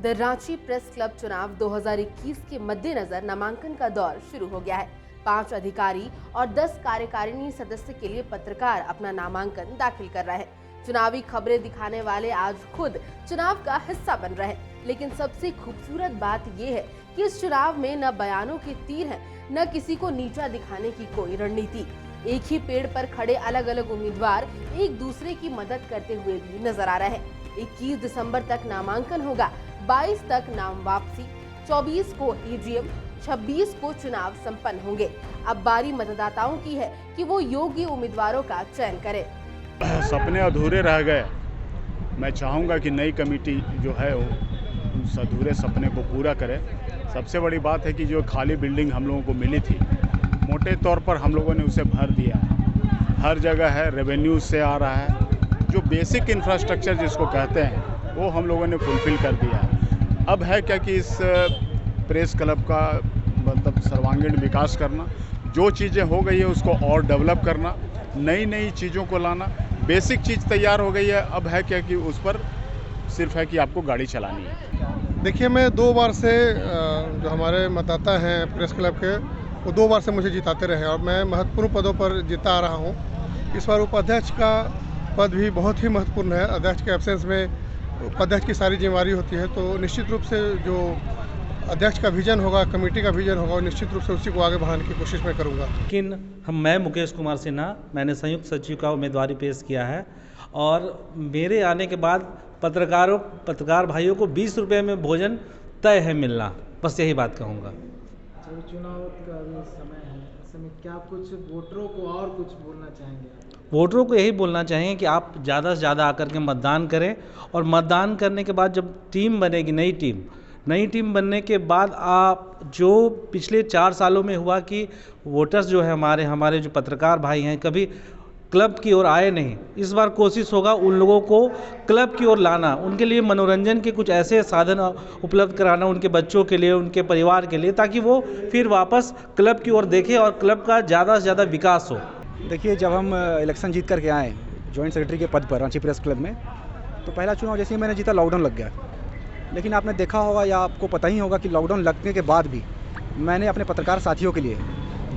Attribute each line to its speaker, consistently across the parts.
Speaker 1: The Ranchi press club चुनाव 2021 के मद्देनजर नामांकन का दौर शुरू हो गया है। 5 अधिकारी और 10 कार्यकारिणी सदस्य के लिए पत्रकार अपना नामांकन दाखिल कर रहे हैं। चुनावी खबरें दिखाने वाले आज खुद चुनाव का हिस्सा बन रहे हैं। लेकिन सबसे खूबसूरत बात यह है कि इस चुनाव में न बयानों के तीर हैं, न किसी को नीचा दिखाने की कोई रणनीति। एक ही पेड़ पर खड़े अलग अलग उम्मीदवार एक दूसरे की मदद करते हुए भी नजर आ रहे हैं। 21 दिसंबर तक नामांकन होगा, 22 तक नाम वापसी, 24 को ईवीएम, 26 को चुनाव संपन्न होंगे। अब बारी मतदाताओं की है कि वो योग्य उम्मीदवारों का चयन करें।
Speaker 2: सपने अधूरे रह गए। मैं चाहूँगा कि नई कमेटी जो है वो उस अधूरे सपने को पूरा करे। सबसे बड़ी बात है कि जो खाली बिल्डिंग हम लोगों को मिली थी, मोटे तौर पर हम लोगों ने उसे भर दिया है। हर जगह है, रेवेन्यू से आ रहा है। जो बेसिक इंफ्रास्ट्रक्चर जिसको कहते हैं वो हम लोगों ने फुलफिल कर दिया है। अब है क्या कि इस प्रेस क्लब का मतलब सर्वांगीण विकास करना, जो चीज़ें हो गई है उसको और डेवलप करना, नई नई चीज़ों को लाना। बेसिक चीज़ तैयार हो गई है, अब है क्या कि उस पर सिर्फ है कि आपको गाड़ी चलानी है।
Speaker 3: देखिए, मैं 2 बार से जो हमारे मतदाता हैं प्रेस क्लब के, वो 2 बार से मुझे जिताते रहे और मैं महत्वपूर्ण पदों पर जीता आ रहा हूँ। इस बार उपाध्यक्ष का पद भी बहुत ही महत्वपूर्ण है। अध्यक्ष के एब्सेंस में उपाध्यक्ष की सारी जिम्मेवारी होती है, तो निश्चित रूप से जो अध्यक्ष का विजन होगा, कमेटी का विजन होगा, निश्चित रूप से उसी को आगे बढ़ाने की कोशिश मैं करूँगा।
Speaker 4: लेकिन मैं मुकेश कुमार सिन्हा, मैंने संयुक्त सचिव का उम्मीदवारी पेश किया है और मेरे आने के बाद पत्रकार भाइयों को 20 रुपये में भोजन तय है मिलना। बस यही बात कहूँगा।
Speaker 5: चुनाव का भी समय है, ऐसे में क्या कुछ वोटरों को और कुछ बोलना चाहेंगे?
Speaker 4: वोटरों को यही बोलना चाहेंगे कि आप ज़्यादा से ज़्यादा आकर के मतदान करें और मतदान करने के बाद जब टीम बनेगी, नई टीम बनने के बाद आप जो पिछले 4 सालों में हुआ कि वोटर्स जो है हमारे जो पत्रकार भाई हैं कभी क्लब की ओर आए नहीं, इस बार कोशिश होगा उन लोगों को क्लब की ओर लाना, उनके लिए मनोरंजन के कुछ ऐसे साधन उपलब्ध कराना, उनके बच्चों के लिए, उनके परिवार के लिए, ताकि वो फिर वापस क्लब की ओर देखें और क्लब का ज़्यादा से ज़्यादा विकास हो।
Speaker 6: देखिए, जब हम इलेक्शन जीत करके आए जॉइंट सेक्रेटरी के पद पर रांची प्रेस क्लब में, तो पहला चुनाव जैसे ही मैंने जीता लॉकडाउन लग गया। लेकिन आपने देखा होगा या आपको पता ही होगा कि लॉकडाउन लगने के बाद भी मैंने अपने पत्रकार साथियों के लिए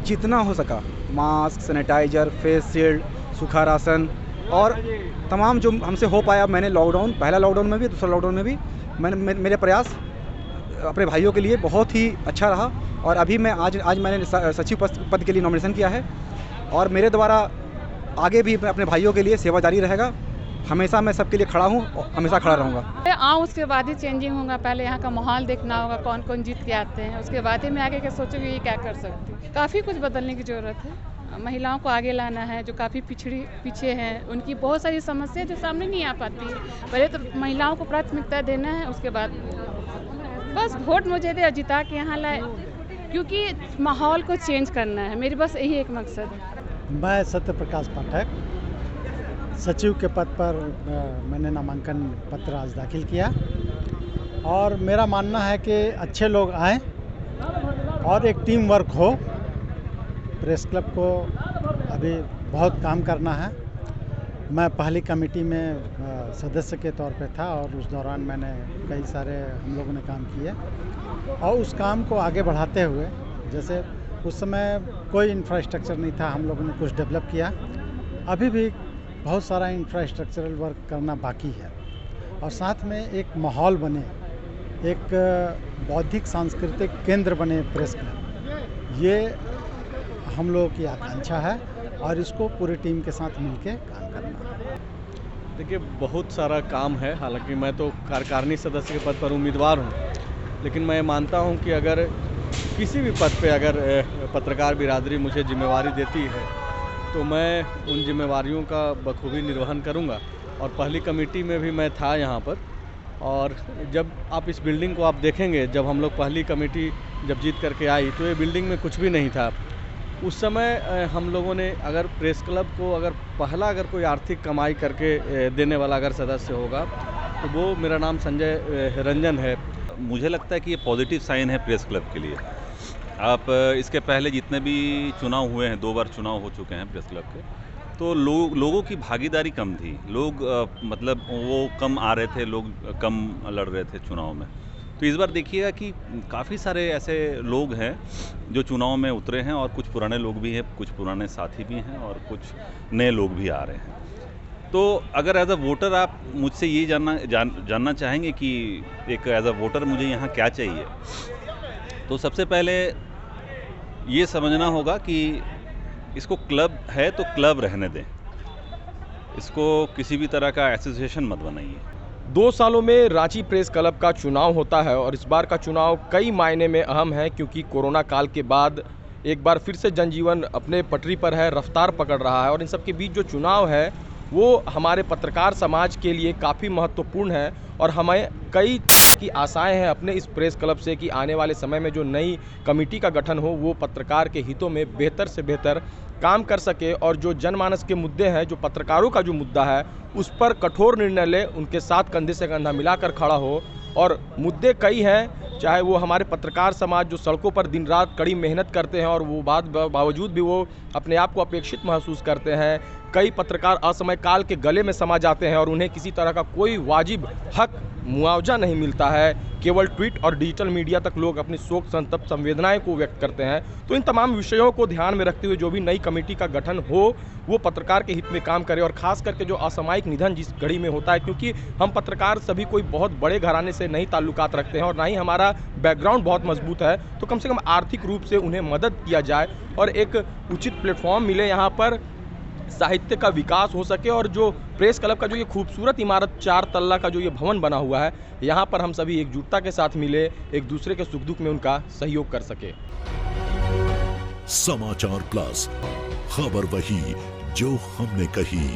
Speaker 6: जितना हो सका मास्क, सैनिटाइज़र, फेस शील्ड, सूखा राशन और तमाम जो हमसे हो पाया मैंने पहला लॉकडाउन में भी, दूसरा लॉकडाउन में भी मेरे प्रयास अपने भाइयों के लिए बहुत ही अच्छा रहा। और अभी मैं आज मैंने सचिव पद के लिए नॉमिनेशन किया है और मेरे द्वारा आगे भी अपने भाइयों के लिए सेवा जारी रहेगा। हमेशा मैं सबके लिए खड़ा हूँ और हमेशा खड़ा रहूँगा।
Speaker 7: आऊँ उसके बाद ही चेंजिंग होगा। पहले यहाँ का माहौल देखना होगा, कौन कौन जीत के आते हैं, उसके बाद ही मैं आगे के सोचूंगी ये क्या कर सकती हूँ। काफ़ी कुछ बदलने की ज़रूरत है। महिलाओं को आगे लाना है, जो काफ़ी पीछे हैं, उनकी बहुत सारी समस्या जो सामने नहीं आ पाती है। पहले तो महिलाओं को प्राथमिकता देना है, उसके बाद बस वोट मुझे दे और जिता के यहाँ लाए, क्योंकि माहौल को चेंज करना है। मेरी बस यही एक मकसद है।
Speaker 8: मैं सत्य प्रकाश पाठक, सचिव के पद पर मैंने नामांकन पत्र आज दाखिल किया और मेरा मानना है कि अच्छे लोग आएँ और एक टीम वर्क हो। प्रेस क्लब को अभी बहुत काम करना है। मैं पहली कमेटी में सदस्य के तौर पे था और उस दौरान मैंने कई सारे हम लोगों ने काम किए और उस काम को आगे बढ़ाते हुए, जैसे उस समय कोई इंफ्रास्ट्रक्चर नहीं था, हम लोगों ने कुछ डेवलप किया। अभी भी बहुत सारा इंफ्रास्ट्रक्चरल वर्क करना बाकी है और साथ में एक माहौल बने, एक बौद्धिक सांस्कृतिक केंद्र बने प्रेस क्लब। ये हम लोगों की आकांक्षा है और इसको पूरी टीम के साथ मिलके काम करना है।
Speaker 9: देखिए, बहुत सारा काम है। हालांकि मैं तो कार्यकारिणी सदस्य के पद पर उम्मीदवार हूं, लेकिन मैं मानता हूं कि अगर किसी भी पद पे अगर पत्रकार बिरादरी मुझे जिम्मेवारी देती है तो मैं उन जिम्मेवारियों का बखूबी निर्वहन करूंगा। और पहली कमेटी में भी मैं था यहाँ पर, और जब आप इस बिल्डिंग को आप देखेंगे, जब हम लोग पहली कमेटी जब जीत करके आई तो ये बिल्डिंग में कुछ भी नहीं था। उस समय हम लोगों ने अगर प्रेस क्लब को अगर कोई आर्थिक कमाई करके देने वाला अगर सदस्य होगा तो वो मेरा नाम संजय रंजन है।
Speaker 10: मुझे लगता है कि ये पॉजिटिव साइन है प्रेस क्लब के लिए। आप इसके पहले जितने भी चुनाव हुए हैं, 2 बार चुनाव हो चुके हैं प्रेस क्लब के, तो लोगों की भागीदारी कम थी। लोग मतलब वो कम आ रहे थे, लोग कम लड़ रहे थे चुनाव में। तो इस बार देखिएगा कि काफ़ी सारे ऐसे लोग हैं जो चुनाव में उतरे हैं, और कुछ पुराने लोग भी हैं, कुछ पुराने साथी भी हैं, और कुछ नए लोग भी आ रहे हैं। तो अगर एज अ वोटर आप मुझसे ये जानना चाहेंगे कि एक एज अ वोटर मुझे यहाँ क्या चाहिए, तो सबसे पहले ये समझना होगा कि इसको क्लब है तो क्लब रहने दें, इसको किसी भी तरह का एसोसिएशन मत बनाइए।
Speaker 11: 2 सालों में रांची प्रेस क्लब का चुनाव होता है और इस बार का चुनाव कई मायने में अहम है, क्योंकि कोरोना काल के बाद एक बार फिर से जनजीवन अपने पटरी पर है, रफ्तार पकड़ रहा है, और इन सब के बीच जो चुनाव है वो हमारे पत्रकार समाज के लिए काफ़ी महत्वपूर्ण है। और हमें कई की आशाएं हैं अपने इस प्रेस क्लब से कि आने वाले समय में जो नई कमेटी का गठन हो वो पत्रकार के हितों में बेहतर से बेहतर काम कर सके, और जो जनमानस के मुद्दे हैं, जो पत्रकारों का जो मुद्दा है, उस पर कठोर निर्णय ले, उनके साथ कंधे से कंधा मिलाकर खड़ा हो। और मुद्दे कई हैं, चाहे वो हमारे पत्रकार समाज जो सड़कों पर दिन रात कड़ी मेहनत करते हैं और वो बावजूद भी वो अपने आप को अपेक्षित महसूस करते हैं। कई पत्रकार असमय काल के गले में समा जाते हैं और उन्हें किसी तरह का कोई वाजिब हक मुआवजा नहीं मिलता है। केवल ट्वीट और डिजिटल मीडिया तक लोग अपनी शोक संतप्त संवेदनाएं को व्यक्त करते हैं। तो इन तमाम विषयों को ध्यान में रखते हुए जो भी नई कमेटी का गठन हो वो पत्रकार के हित में काम करे, और खास करके जो असामयिक निधन जिस घड़ी में होता है, क्योंकि हम पत्रकार सभी कोई बहुत बड़े घराने से नहीं ताल्लुकात रखते हैं और ना ही हमारा बैकग्राउंड बहुत मजबूत है, तो कम से कम आर्थिक रूप से उन्हें मदद किया जाए और एक उचित प्लेटफॉर्म मिले, यहाँ पर साहित्य का विकास हो सके, और जो प्रेस क्लब का जो ये खूबसूरत इमारत 4 तल्ला का जो ये भवन बना हुआ है, यहाँ पर हम सभी एकजुटता के साथ मिले, एक दूसरे के सुख दुख में उनका सहयोग कर सके।
Speaker 12: समाचार प्लस, खबर वही जो हमने कही।